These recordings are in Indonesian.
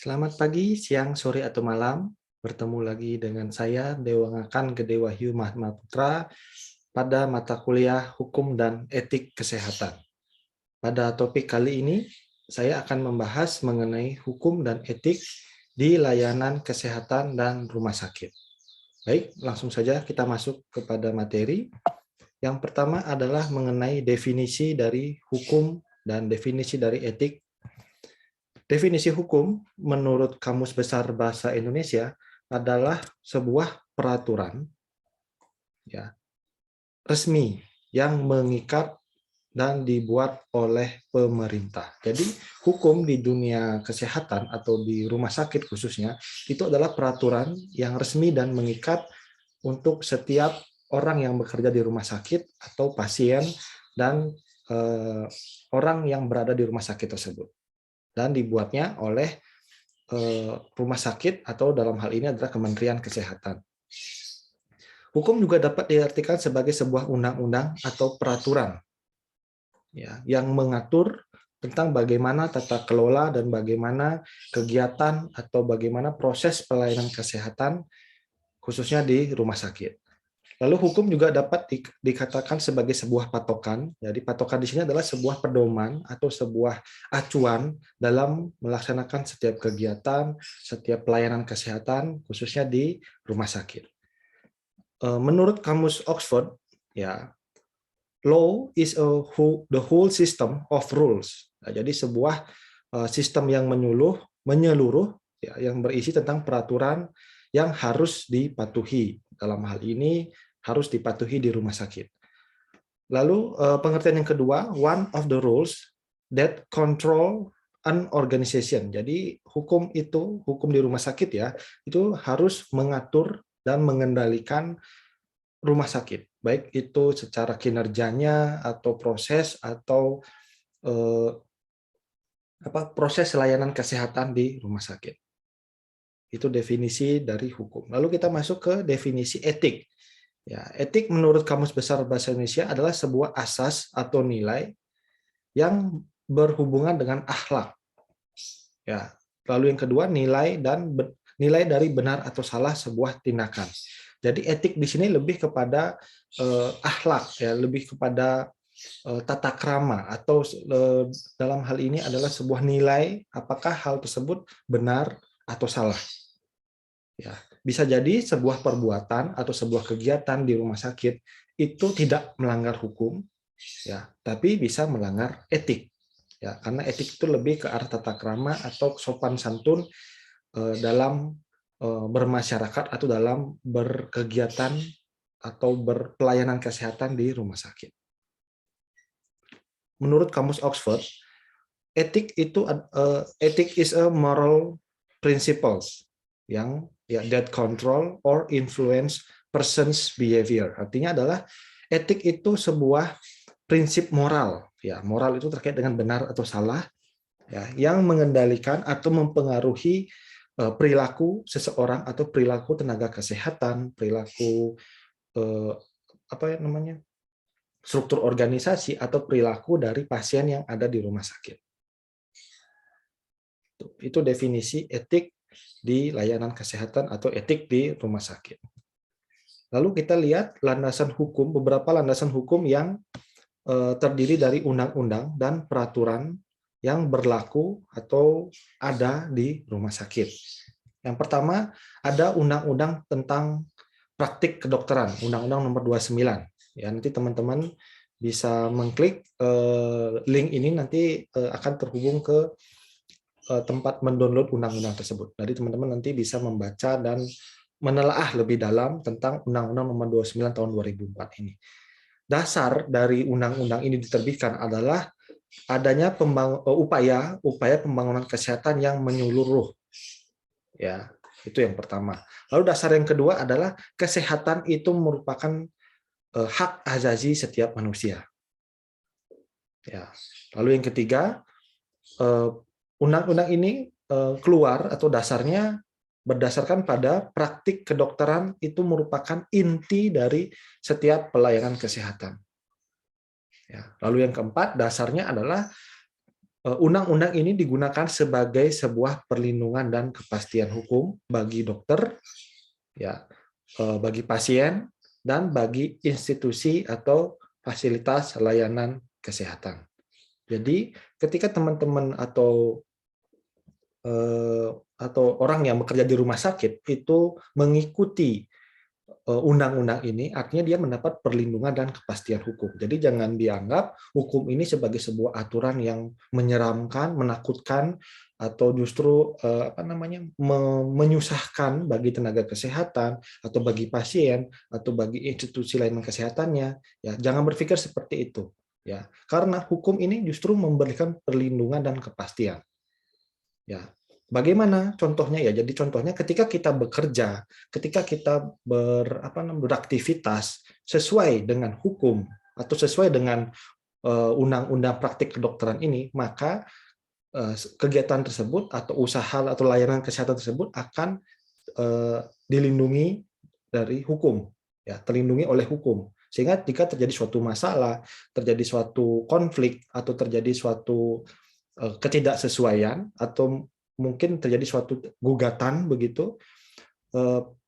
Selamat pagi, siang, sore, atau malam. Bertemu lagi dengan saya, Dewa Ngakan Gede Wahyu Mahatmaputra, pada mata kuliah Hukum dan Etik Kesehatan. Pada topik kali ini, saya akan membahas mengenai hukum dan etik di layanan kesehatan dan rumah sakit. Baik, langsung saja kita masuk kepada materi. Yang pertama adalah mengenai definisi dari hukum dan definisi dari etik. Definisi hukum menurut Kamus Besar Bahasa Indonesia adalah sebuah peraturan ya, resmi yang mengikat dan dibuat oleh pemerintah. Jadi hukum di dunia kesehatan atau di rumah sakit khususnya itu adalah peraturan yang resmi dan mengikat untuk setiap orang yang bekerja di rumah sakit atau pasien dan orang yang berada di rumah sakit tersebut. Dan dibuatnya oleh rumah sakit atau dalam hal ini adalah Kementerian Kesehatan. Hukum juga dapat diartikan sebagai sebuah undang-undang atau peraturan ya, yang mengatur tentang bagaimana tata kelola dan bagaimana kegiatan atau bagaimana proses pelayanan kesehatan khususnya di rumah sakit. Lalu hukum juga dapat dikatakan sebagai sebuah patokan. Jadi patokan di sini adalah sebuah pedoman atau sebuah acuan dalam melaksanakan setiap kegiatan, setiap pelayanan kesehatan, khususnya di rumah sakit. Menurut Kamus Oxford, ya, law is the whole system of rules. Nah, jadi sebuah sistem yang menyeluruh, ya, yang berisi tentang peraturan yang harus dipatuhi. Dalam hal ini harus dipatuhi di rumah sakit. Lalu pengertian yang kedua, one of the rules that control an organization. Jadi hukum di rumah sakit ya, itu harus mengatur dan mengendalikan rumah sakit, baik itu secara kinerjanya atau proses atau proses layanan kesehatan di rumah sakit. Itu definisi dari hukum. Lalu kita masuk ke definisi etik. Ya, etik menurut Kamus Besar Bahasa Indonesia adalah sebuah asas atau nilai yang berhubungan dengan akhlak. Ya. Lalu yang kedua, nilai dari benar atau salah sebuah tindakan. Jadi etik di sini lebih kepada akhlak, ya, lebih kepada tata krama atau dalam hal ini adalah sebuah nilai apakah hal tersebut benar atau salah. Ya, bisa jadi sebuah perbuatan atau sebuah kegiatan di rumah sakit itu tidak melanggar hukum, ya, tapi bisa melanggar etik. Ya, karena etik itu lebih ke arah tata krama atau sopan santun dalam bermasyarakat atau dalam berkegiatan atau berpelayanan kesehatan di rumah sakit. Menurut Kamus Oxford, etik is a moral principles yang that control or influence person's behavior. Artinya adalah etik itu sebuah prinsip moral. Ya, moral itu terkait dengan benar atau salah, ya, yang mengendalikan atau mempengaruhi perilaku seseorang atau perilaku tenaga kesehatan, perilaku struktur organisasi atau perilaku dari pasien yang ada di rumah sakit. Itu definisi etik di layanan kesehatan atau etik di rumah sakit. Lalu kita lihat beberapa landasan hukum yang terdiri dari undang-undang dan peraturan yang berlaku atau ada di rumah sakit. Yang pertama, ada undang-undang tentang praktik kedokteran, Undang-Undang Nomor 29. Ya, nanti teman-teman bisa mengklik link ini, nanti akan terhubung ke tempat mendownload undang-undang tersebut. Jadi teman-teman nanti bisa membaca dan menelaah lebih dalam tentang Undang-Undang Nomor 29 tahun 2004 ini. Dasar dari undang-undang ini diterbitkan adalah adanya upaya pembangunan kesehatan yang menyeluruh. Ya, itu yang pertama. Lalu dasar yang kedua adalah kesehatan itu merupakan hak azazi setiap manusia. Ya. Lalu yang ketiga, undang-undang ini keluar atau dasarnya berdasarkan pada praktik kedokteran itu merupakan inti dari setiap pelayanan kesehatan. Ya. Lalu yang keempat, dasarnya adalah undang-undang ini digunakan sebagai sebuah perlindungan dan kepastian hukum bagi dokter, ya, bagi pasien, dan bagi institusi atau fasilitas layanan kesehatan. Jadi, ketika teman-teman atau orang yang bekerja di rumah sakit itu mengikuti undang-undang ini, artinya dia mendapat perlindungan dan kepastian hukum. Jadi jangan dianggap hukum ini sebagai sebuah aturan yang menyeramkan, menakutkan, atau justru menyusahkan bagi tenaga kesehatan atau bagi pasien atau bagi institusi layanan kesehatannya. Ya, jangan berpikir seperti itu. Ya, karena hukum ini justru memberikan perlindungan dan kepastian. Ya, bagaimana contohnya ya? Jadi contohnya ketika kita bekerja, ketika kita beraktivitas sesuai dengan hukum atau sesuai dengan undang-undang praktik kedokteran ini, maka kegiatan tersebut atau usaha atau layanan kesehatan tersebut akan dilindungi dari hukum, ya, terlindungi oleh hukum. Sehingga jika terjadi suatu masalah, terjadi suatu konflik atau terjadi suatu ketidaksesuaian atau mungkin terjadi suatu gugatan begitu,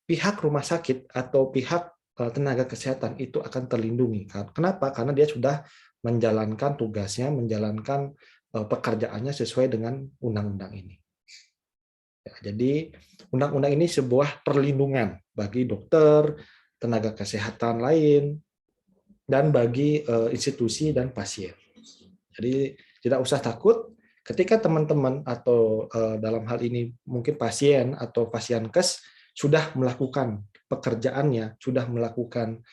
pihak rumah sakit atau pihak tenaga kesehatan itu akan terlindungi. Kenapa? Karena dia sudah menjalankan tugasnya, menjalankan pekerjaannya sesuai dengan undang-undang ini. Ya, jadi undang-undang ini sebuah perlindungan bagi dokter, tenaga kesehatan lain, dan bagi institusi dan pasien. Jadi tidak usah takut ketika teman-teman atau dalam hal ini mungkin pasien atau pasienkes sudah melakukan pekerjaannya, sudah melakukan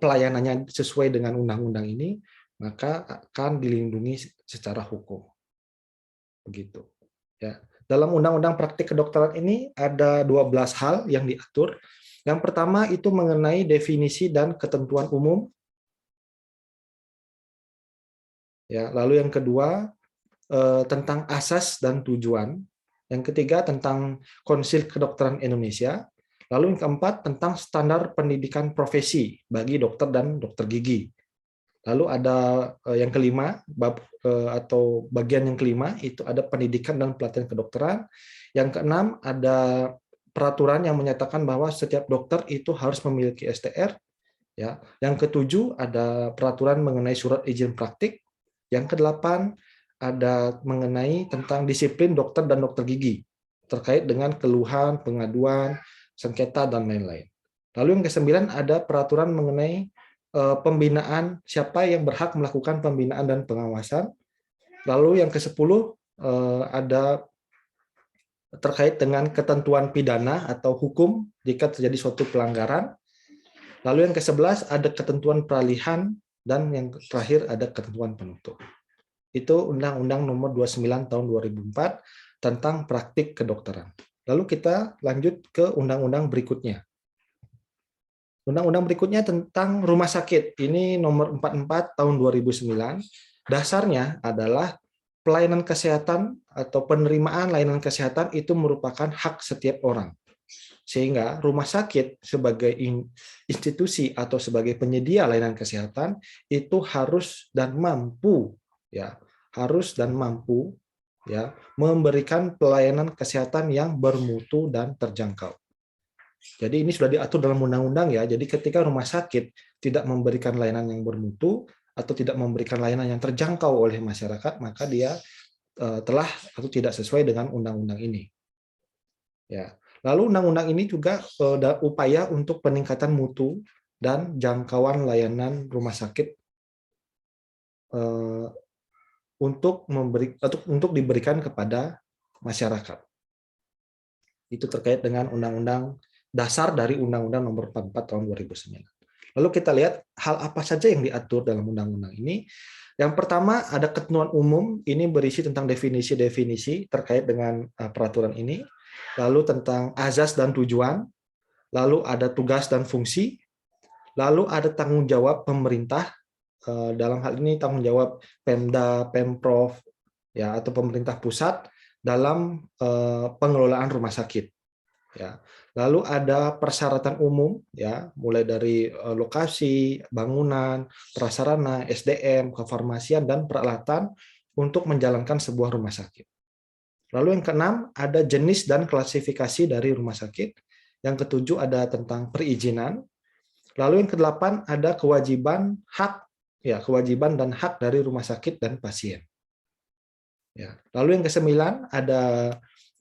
pelayanannya sesuai dengan undang-undang ini, maka akan dilindungi secara hukum. Begitu. Ya. Dalam undang-undang praktik kedokteran ini ada 12 hal yang diatur. Yang pertama itu mengenai definisi dan ketentuan umum. Ya, lalu yang kedua tentang asas dan tujuan. Yang ketiga tentang Konsil Kedokteran Indonesia. Lalu yang keempat tentang standar pendidikan profesi bagi dokter dan dokter gigi. Lalu ada yang kelima, atau bagian yang kelima itu ada pendidikan dan pelatihan kedokteran. Yang keenam ada peraturan yang menyatakan bahwa setiap dokter itu harus memiliki STR. Ya. Yang ketujuh ada peraturan mengenai surat izin praktik. Yang kedelapan ada mengenai tentang disiplin dokter dan dokter gigi terkait dengan keluhan, pengaduan, sengketa, dan lain-lain. Lalu yang kesembilan ada peraturan mengenai pembinaan, siapa yang berhak melakukan pembinaan dan pengawasan. Lalu yang ke-10 ada terkait dengan ketentuan pidana atau hukum jika terjadi suatu pelanggaran. Lalu yang ke-11 ada ketentuan peralihan, dan yang terakhir ada ketentuan penutup. Itu Undang-Undang Nomor 29 Tahun 2004 tentang praktik kedokteran. Lalu kita lanjut ke undang-undang berikutnya. Undang-undang berikutnya tentang rumah sakit. Ini Nomor 44 Tahun 2009. Dasarnya adalah pelayanan kesehatan atau penerimaan layanan kesehatan itu merupakan hak setiap orang. Sehingga rumah sakit sebagai institusi atau sebagai penyedia layanan kesehatan itu harus dan mampu memberikan pelayanan kesehatan yang bermutu dan terjangkau. Jadi ini sudah diatur dalam undang-undang ya. Jadi ketika rumah sakit tidak memberikan layanan yang bermutu atau tidak memberikan layanan yang terjangkau oleh masyarakat, maka dia telah atau tidak sesuai dengan undang-undang ini. Ya. Lalu undang-undang ini juga ada upaya untuk peningkatan mutu dan jangkauan layanan rumah sakit untuk diberikan kepada masyarakat. Itu terkait dengan undang-undang dasar dari Undang-Undang Nomor 44 Tahun 2009. Lalu kita lihat hal apa saja yang diatur dalam undang-undang ini. Yang pertama ada ketentuan umum, ini berisi tentang definisi-definisi terkait dengan peraturan ini. Lalu tentang azas dan tujuan, lalu ada tugas dan fungsi, lalu ada tanggung jawab pemerintah, dalam hal ini tanggung jawab Pemda, Pemprov, ya, atau pemerintah pusat dalam pengelolaan rumah sakit. Ya. Lalu ada persyaratan umum, ya, mulai dari lokasi, bangunan, prasarana, SDM, kefarmasian, dan peralatan untuk menjalankan sebuah rumah sakit. Lalu yang keenam, ada jenis dan klasifikasi dari rumah sakit. Yang ketujuh ada tentang perizinan. Lalu yang kedelapan ada kewajiban kewajiban dan hak dari rumah sakit dan pasien. Ya. Lalu yang kesembilan ada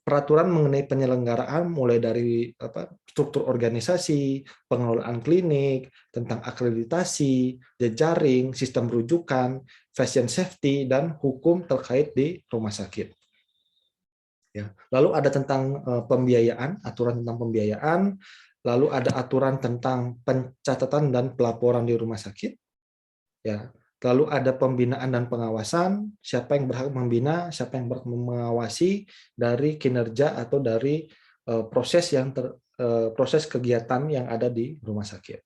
peraturan mengenai penyelenggaraan mulai dari struktur organisasi, pengelolaan klinik, tentang akreditasi, jejaring, sistem rujukan, patient safety, dan hukum terkait di rumah sakit. Ya. Lalu ada tentang pembiayaan, aturan tentang pembiayaan, lalu ada aturan tentang pencatatan dan pelaporan di rumah sakit. Ya. Lalu ada pembinaan dan pengawasan, siapa yang berhak membina, siapa yang berhak mengawasi dari kinerja atau dari proses kegiatan yang ada di rumah sakit.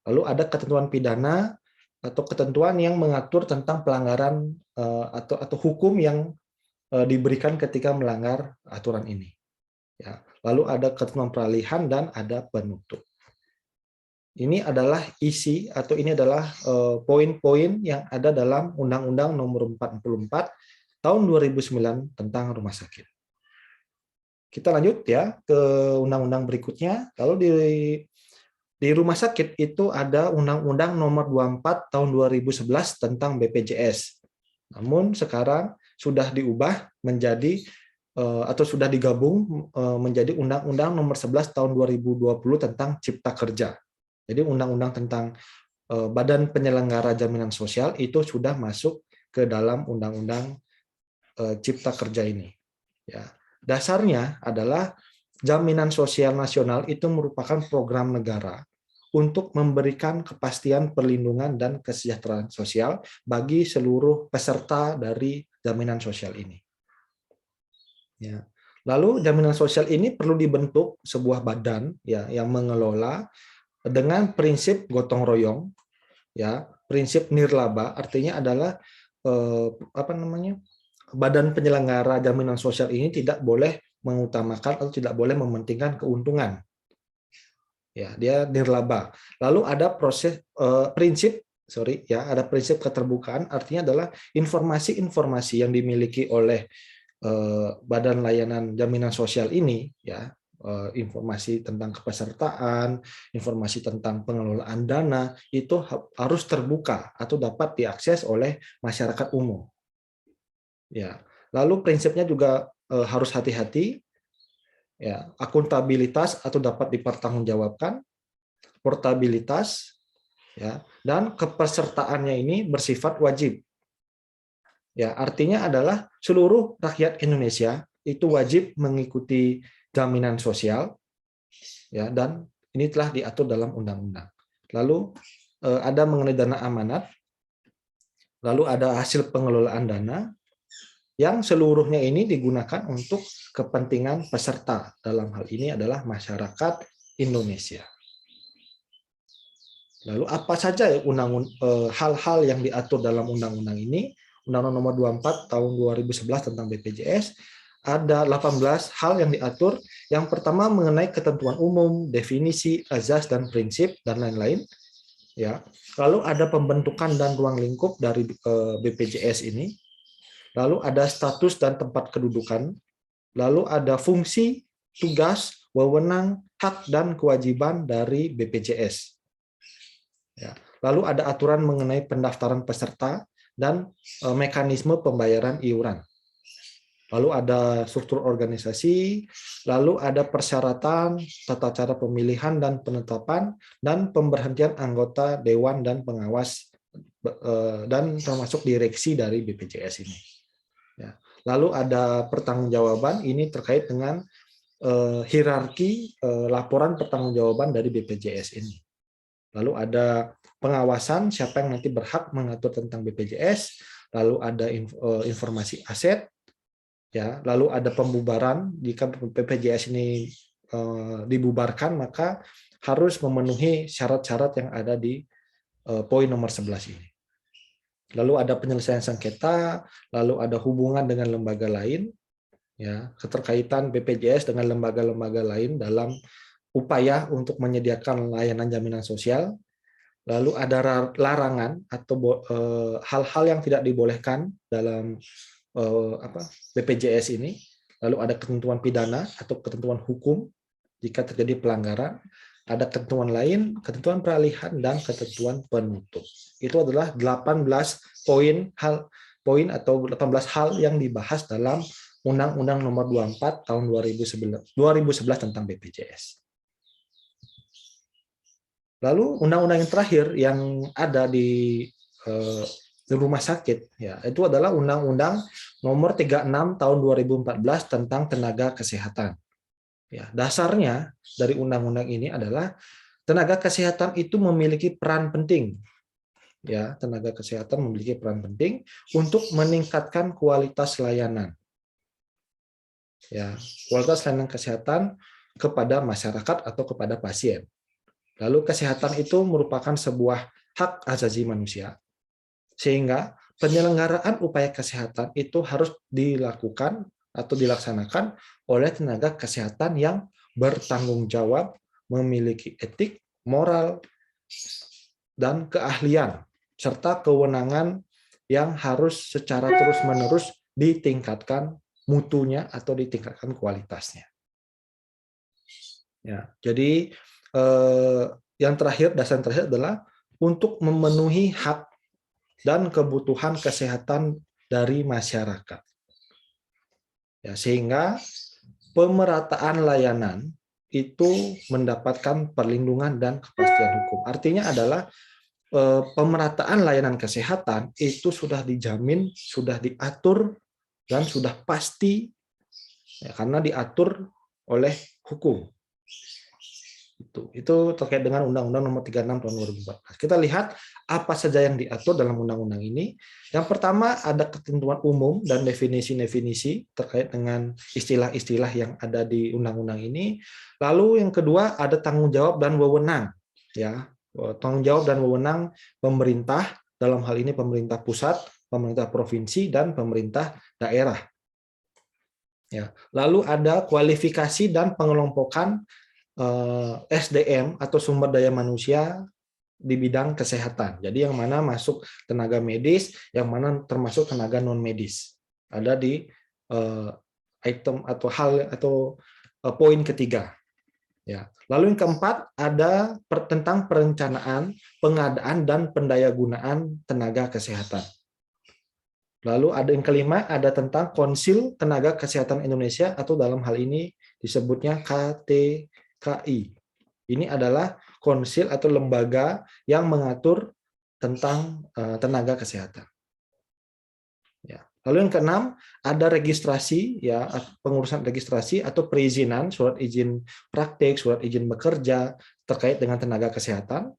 Lalu ada ketentuan pidana atau ketentuan yang mengatur tentang pelanggaran atau hukum yang diberikan ketika melanggar aturan ini. Ya. Lalu ada ketentuan peralihan dan ada penutup. Ini adalah isi atau ini adalah poin-poin yang ada dalam Undang-Undang Nomor 44 Tahun 2009 tentang rumah sakit. Kita lanjut ya ke undang-undang berikutnya. Lalu di rumah sakit itu ada Undang-Undang Nomor 24 Tahun 2011 tentang BPJS. Namun sekarang sudah diubah menjadi atau sudah digabung menjadi Undang-Undang Nomor 11 Tahun 2020 tentang Cipta Kerja. Jadi undang-undang tentang Badan Penyelenggara Jaminan Sosial itu sudah masuk ke dalam undang-undang Cipta Kerja ini. Ya. Dasarnya adalah jaminan sosial nasional itu merupakan program negara untuk memberikan kepastian perlindungan dan kesejahteraan sosial bagi seluruh peserta dari jaminan sosial ini. Ya. Lalu jaminan sosial ini perlu dibentuk sebuah badan ya yang mengelola dengan prinsip gotong royong, ya, prinsip nirlaba, artinya adalah badan penyelenggara jaminan sosial ini tidak boleh mengutamakan atau tidak boleh mementingkan keuntungan. Ya, dia nirlaba. Lalu ada ada prinsip keterbukaan, artinya adalah informasi-informasi yang dimiliki oleh badan layanan jaminan sosial ini, ya, informasi tentang kepesertaan, informasi tentang pengelolaan dana itu harus terbuka atau dapat diakses oleh masyarakat umum. Ya, lalu prinsipnya juga harus hati-hati, ya, akuntabilitas atau dapat dipertanggungjawabkan, portabilitas, ya, dan kepesertaannya ini bersifat wajib. Ya, artinya adalah seluruh rakyat Indonesia itu wajib mengikuti jaminan sosial, ya, dan ini telah diatur dalam undang-undang. Lalu ada mengenai dana amanat, lalu ada hasil pengelolaan dana yang seluruhnya ini digunakan untuk kepentingan peserta. Dalam hal ini adalah masyarakat Indonesia. Lalu apa saja hal-hal yang diatur dalam undang-undang ini? Undang-Undang Nomor 24 Tahun 2011 tentang BPJS, ada 18 hal yang diatur. Yang pertama mengenai ketentuan umum, definisi, azas dan prinsip dan lain-lain. Ya. Lalu ada pembentukan dan ruang lingkup dari BPJS ini. Lalu ada status dan tempat kedudukan. Lalu ada fungsi, tugas, wewenang, hak dan kewajiban dari BPJS. Ya. Lalu ada aturan mengenai pendaftaran peserta dan mekanisme pembayaran iuran. Lalu ada struktur organisasi, lalu ada persyaratan, tata cara pemilihan dan penetapan, dan pemberhentian anggota dewan dan pengawas, dan termasuk direksi dari BPJS ini. Ya. Lalu ada pertanggungjawaban, ini terkait dengan hierarki laporan pertanggungjawaban dari BPJS ini. Lalu ada pengawasan, siapa yang nanti berhak mengatur tentang BPJS, lalu ada informasi aset, ya, lalu ada pembubaran. Jika BPJS ini dibubarkan, maka harus memenuhi syarat-syarat yang ada di poin nomor 11 ini. Lalu ada penyelesaian sengketa, lalu ada hubungan dengan lembaga lain, ya, keterkaitan BPJS dengan lembaga-lembaga lain dalam upaya untuk menyediakan layanan jaminan sosial. lalu ada larangan atau hal-hal yang tidak dibolehkan dalam BPJS ini, lalu ada ketentuan pidana atau ketentuan hukum jika terjadi pelanggaran, ada ketentuan lain, ketentuan peralihan, dan ketentuan penutup. Itu adalah 18 poin atau 18 hal yang dibahas dalam Undang-Undang Nomor 24 tahun 2011 tentang BPJS. Lalu undang-undang yang terakhir yang ada di rumah sakit, ya, itu adalah Undang-Undang Nomor 36 tahun 2014 tentang tenaga kesehatan. Ya, dasarnya dari undang-undang ini adalah tenaga kesehatan itu memiliki peran penting. Ya, tenaga kesehatan memiliki peran penting untuk meningkatkan kualitas layanan. Ya, kualitas layanan kesehatan kepada masyarakat atau kepada pasien. Lalu kesehatan itu merupakan sebuah hak asasi manusia, sehingga penyelenggaraan upaya kesehatan itu harus dilakukan atau dilaksanakan oleh tenaga kesehatan yang bertanggung jawab, memiliki etik, moral, dan keahlian, serta kewenangan yang harus secara terus-menerus ditingkatkan mutunya atau ditingkatkan kualitasnya. Ya, jadi yang terakhir, dasar terakhir adalah untuk memenuhi hak dan kebutuhan kesehatan dari masyarakat. Ya, sehingga pemerataan layanan itu mendapatkan perlindungan dan kepastian hukum. Artinya adalah pemerataan layanan kesehatan itu sudah dijamin, sudah diatur, dan sudah pasti, ya, karena diatur oleh hukum. Itu terkait dengan Undang-Undang Nomor 36 tahun 2014. Kita lihat apa saja yang diatur dalam undang-undang ini. Yang pertama ada ketentuan umum dan definisi-definisi terkait dengan istilah-istilah yang ada di undang-undang ini. Lalu yang kedua ada tanggung jawab dan wewenang. Ya, tanggung jawab dan wewenang pemerintah, dalam hal ini pemerintah pusat, pemerintah provinsi, dan pemerintah daerah. Ya, lalu ada kualifikasi dan pengelompokan SDM atau sumber daya manusia di bidang kesehatan. Jadi yang mana masuk tenaga medis, yang mana termasuk tenaga non medis. Ada di item atau hal atau poin ketiga. Ya. Lalu yang keempat ada tentang perencanaan, pengadaan, dan pendayagunaan tenaga kesehatan. Lalu ada yang kelima ada tentang Konsil Tenaga Kesehatan Indonesia atau dalam hal ini disebutnya KTKI. Ini adalah konsil atau lembaga yang mengatur tentang tenaga kesehatan. Ya. Lalu yang keenam ada registrasi, ya, pengurusan registrasi atau perizinan, surat izin praktik, surat izin bekerja terkait dengan tenaga kesehatan.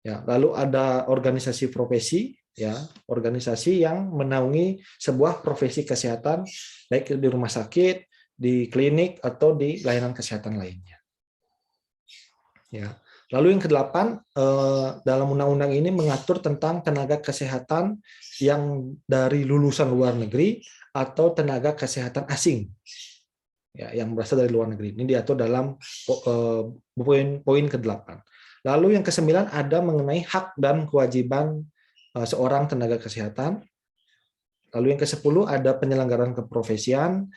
Ya, lalu ada organisasi profesi, ya, organisasi yang menaungi sebuah profesi kesehatan baik di rumah sakit, di klinik atau di layanan kesehatan lainnya. Ya. Lalu yang kedelapan, dalam undang-undang ini mengatur tentang tenaga kesehatan yang dari lulusan luar negeri atau tenaga kesehatan asing, ya, yang berasal dari luar negeri. Ini diatur dalam poin ke-8. Lalu yang ke-9 ada mengenai hak dan kewajiban seorang tenaga kesehatan. Lalu yang ke-10 ada penyelenggaraan keprofesian.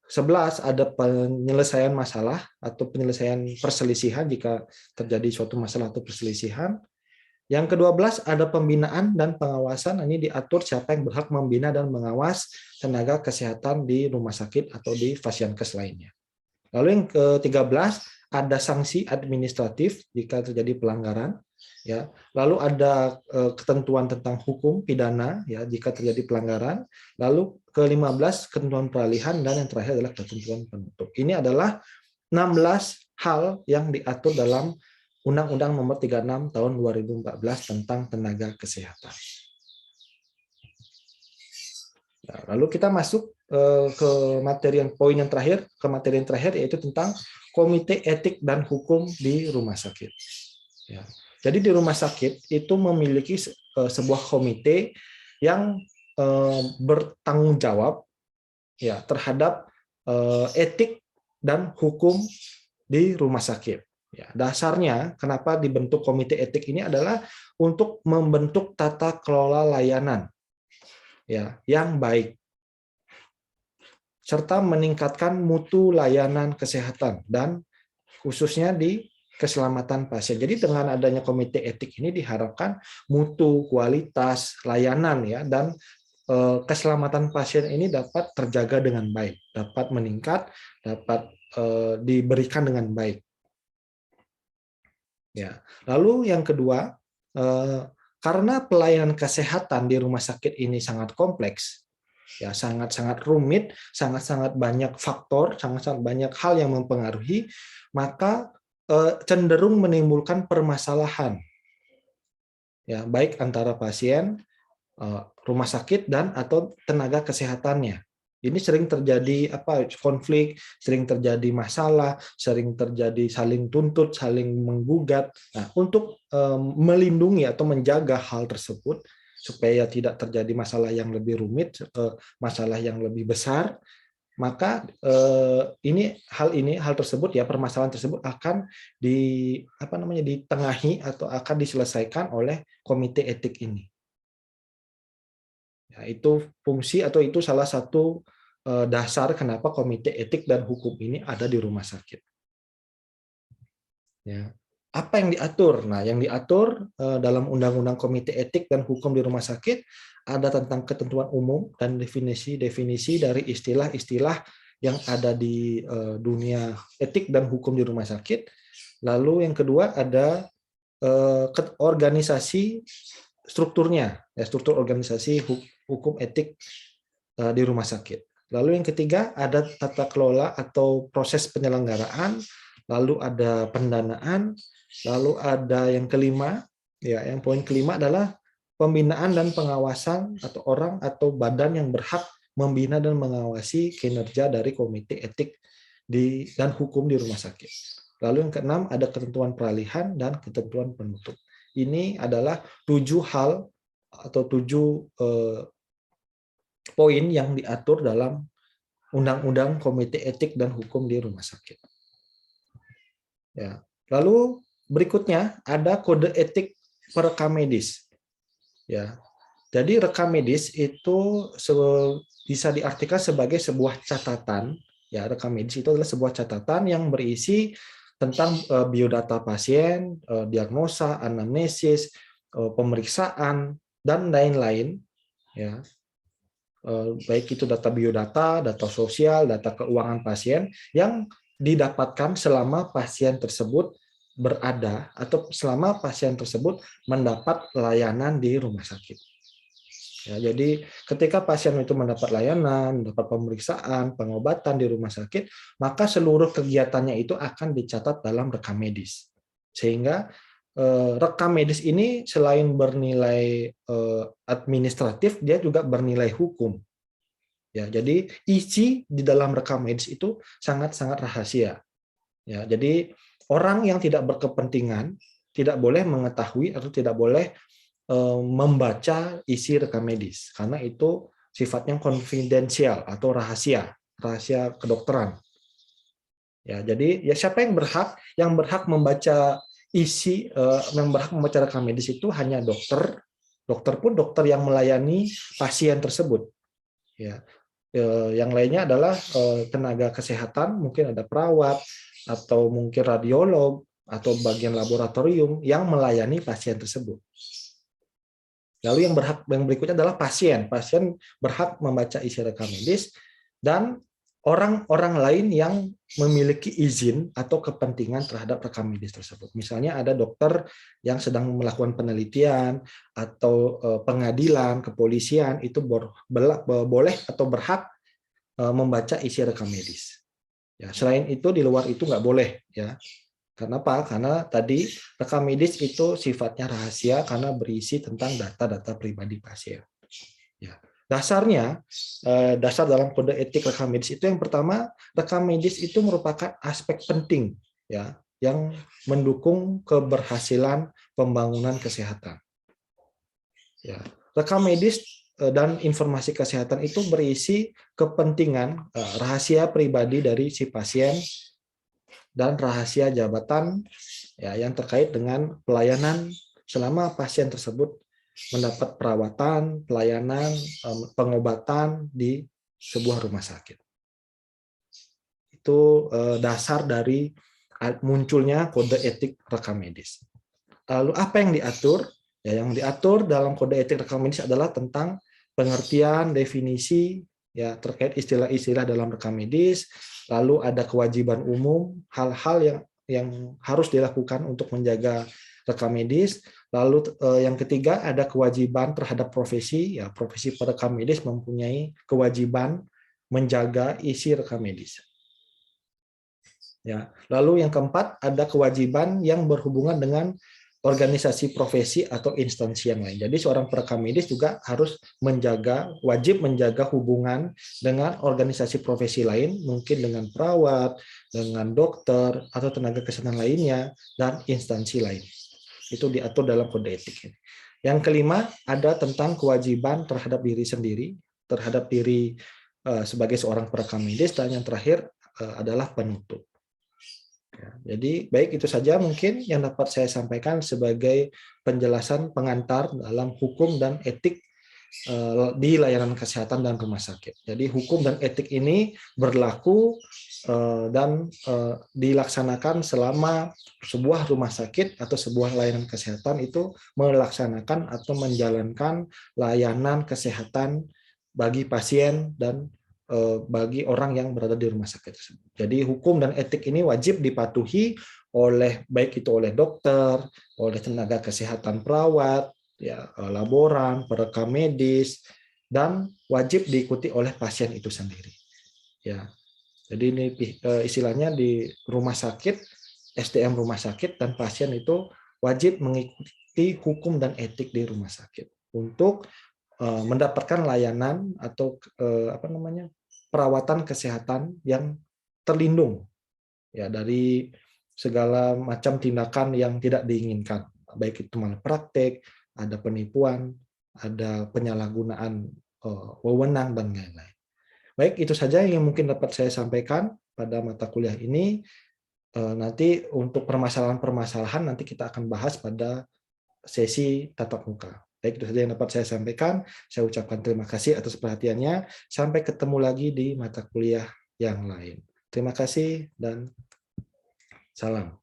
11 ada penyelesaian masalah atau penyelesaian perselisihan jika terjadi suatu masalah atau perselisihan. Yang ke-12 ada pembinaan dan pengawasan. Ini diatur siapa yang berhak membina dan mengawas tenaga kesehatan di rumah sakit atau di Fasiankes lainnya. Lalu yang ke-13 ada sanksi administratif jika terjadi pelanggaran. Ya, lalu ada ketentuan tentang hukum pidana, ya, jika terjadi pelanggaran. Lalu ke-15 ketentuan peralihan, dan yang terakhir adalah ketentuan penutup. Ini adalah 16 hal yang diatur dalam Undang-Undang Nomor 36 Tahun 2014 tentang tenaga kesehatan. Nah, lalu kita masuk ke materi yang poin yang terakhir, ke materi yang terakhir yaitu tentang Komite Etik dan Hukum di Rumah Sakit. Ya. Jadi di rumah sakit itu memiliki sebuah komite yang bertanggung jawab, ya, terhadap etik dan hukum di rumah sakit. Ya, dasarnya kenapa dibentuk komite etik ini adalah untuk membentuk tata kelola layanan ya yang baik serta meningkatkan mutu layanan kesehatan dan khususnya di keselamatan pasien. Jadi dengan adanya komite etik ini diharapkan mutu, kualitas, layanan ya dan keselamatan pasien ini dapat terjaga dengan baik, dapat meningkat, dapat diberikan dengan baik. Ya. Lalu yang kedua, karena pelayanan kesehatan di rumah sakit ini sangat kompleks, ya sangat-sangat rumit, sangat-sangat banyak faktor, sangat-sangat banyak hal yang mempengaruhi, maka cenderung menimbulkan permasalahan, ya baik antara pasien, rumah sakit dan atau tenaga kesehatannya. Ini sering terjadi konflik, sering terjadi masalah, sering terjadi saling tuntut, saling menggugat. Nah, untuk melindungi atau menjaga hal tersebut supaya tidak terjadi masalah yang lebih rumit, masalah yang lebih besar, maka hal tersebut ya permasalahan tersebut akan ditengahi atau akan diselesaikan oleh komite etik ini. Ya, itu fungsi atau itu salah satu dasar kenapa komite etik dan hukum ini ada di rumah sakit. Ya. Apa yang diatur? Nah, yang diatur dalam Undang-Undang Komite Etik dan Hukum di Rumah Sakit ada tentang ketentuan umum dan definisi-definisi dari istilah-istilah yang ada di dunia etik dan hukum di rumah sakit. Lalu yang kedua ada organisasi strukturnya, ya, struktur organisasi hukum etik di rumah sakit. Lalu yang ketiga ada tata kelola atau proses penyelenggaraan, lalu ada pendanaan, lalu ada yang kelima, ya yang poin kelima adalah pembinaan dan pengawasan atau orang atau badan yang berhak membina dan mengawasi kinerja dari komite etik dan hukum di rumah sakit. Lalu yang keenam ada ketentuan peralihan dan ketentuan penutup. Ini adalah 7 hal atau 7 poin yang diatur dalam Undang-Undang Komite Etik dan Hukum di Rumah Sakit. Ya. Lalu berikutnya ada kode etik perekam medis. Ya. Jadi rekam medis itu bisa diartikan sebagai sebuah catatan. Ya, rekam medis itu adalah sebuah catatan yang berisi tentang biodata pasien, diagnosa, anamnesis, pemeriksaan, dan lain-lain. Ya, baik itu data biodata, data sosial, data keuangan pasien yang didapatkan selama pasien tersebut berada atau selama pasien tersebut mendapat layanan di rumah sakit. Ya, jadi ketika pasien itu mendapat layanan, mendapat pemeriksaan, pengobatan di rumah sakit, maka seluruh kegiatannya itu akan dicatat dalam rekam medis. Sehingga rekam medis ini selain bernilai administratif, dia juga bernilai hukum. Ya, jadi isi di dalam rekam medis itu sangat-sangat rahasia. Ya, jadi orang yang tidak berkepentingan tidak boleh mengetahui atau tidak boleh membaca isi rekam medis karena itu sifatnya konfidensial atau rahasia kedokteran. Ya, jadi ya siapa yang berhak? Yang berhak membaca isi, yang berhak membaca rekam medis itu hanya dokter. Dokter pun dokter yang melayani pasien tersebut. Ya, yang lainnya adalah tenaga kesehatan, mungkin ada perawat atau mungkin radiolog atau bagian laboratorium yang melayani pasien tersebut. Lalu yang berikutnya adalah pasien. Pasien berhak membaca isi rekam medis dan orang-orang lain yang memiliki izin atau kepentingan terhadap rekam medis tersebut. Misalnya ada dokter yang sedang melakukan penelitian atau pengadilan, kepolisian itu boleh atau berhak membaca isi rekam medis. Ya, selain itu di luar itu nggak boleh ya. Kenapa? Karena tadi rekam medis itu sifatnya rahasia karena berisi tentang data-data pribadi pasien. Ya. Dasarnya, dasar dalam kode etik rekam medis itu yang pertama, rekam medis itu merupakan aspek penting ya yang mendukung keberhasilan pembangunan kesehatan. Ya. Rekam medis dan informasi kesehatan itu berisi kepentingan rahasia pribadi dari si pasien dan rahasia jabatan ya, yang terkait dengan pelayanan selama pasien tersebut mendapat perawatan, pelayanan, pengobatan di sebuah rumah sakit. Itu dasar dari munculnya kode etik rekam medis. Lalu apa yang diatur? Ya, yang diatur dalam kode etik rekam medis adalah tentang pengertian, definisi ya terkait istilah-istilah dalam rekam medis, lalu ada kewajiban umum, hal-hal yang harus dilakukan untuk menjaga rekam medis. Lalu yang ketiga ada kewajiban terhadap profesi, ya profesi perekam medis mempunyai kewajiban menjaga isi rekam medis. Ya, lalu yang keempat ada kewajiban yang berhubungan dengan organisasi profesi atau instansi yang lain. Jadi seorang perekam medis juga harus wajib menjaga hubungan dengan organisasi profesi lain, mungkin dengan perawat, dengan dokter atau tenaga kesehatan lainnya dan instansi lain. Itu diatur dalam kode etik. Yang kelima ada tentang kewajiban terhadap diri sendiri, terhadap diri sebagai seorang perekam medis, dan yang terakhir adalah penutup. Jadi baik itu saja mungkin yang dapat saya sampaikan sebagai penjelasan pengantar dalam hukum dan etik di layanan kesehatan dan rumah sakit. Jadi hukum dan etik ini berlaku dan dilaksanakan selama sebuah rumah sakit atau sebuah layanan kesehatan itu melaksanakan atau menjalankan layanan kesehatan bagi pasien dan bagi orang yang berada di rumah sakit tersebut. Jadi hukum dan etik ini wajib dipatuhi oleh baik itu oleh dokter, oleh tenaga kesehatan perawat, ya laboran, perekam medis, dan wajib diikuti oleh pasien itu sendiri. Ya, jadi ini istilahnya di rumah sakit, SDM rumah sakit dan pasien itu wajib mengikuti hukum dan etik di rumah sakit untuk mendapatkan layanan atau perawatan kesehatan yang terlindung ya dari segala macam tindakan yang tidak diinginkan, baik itu malpraktek, ada penipuan, ada penyalahgunaan wewenang dan lain-lain. Baik, itu saja yang mungkin dapat saya sampaikan pada mata kuliah ini. Nanti untuk permasalahan-permasalahan nanti kita akan bahas pada sesi tatap muka. Baik, itu saja yang dapat saya sampaikan. Saya ucapkan terima kasih atas perhatiannya. Sampai ketemu lagi di mata kuliah yang lain. Terima kasih dan salam.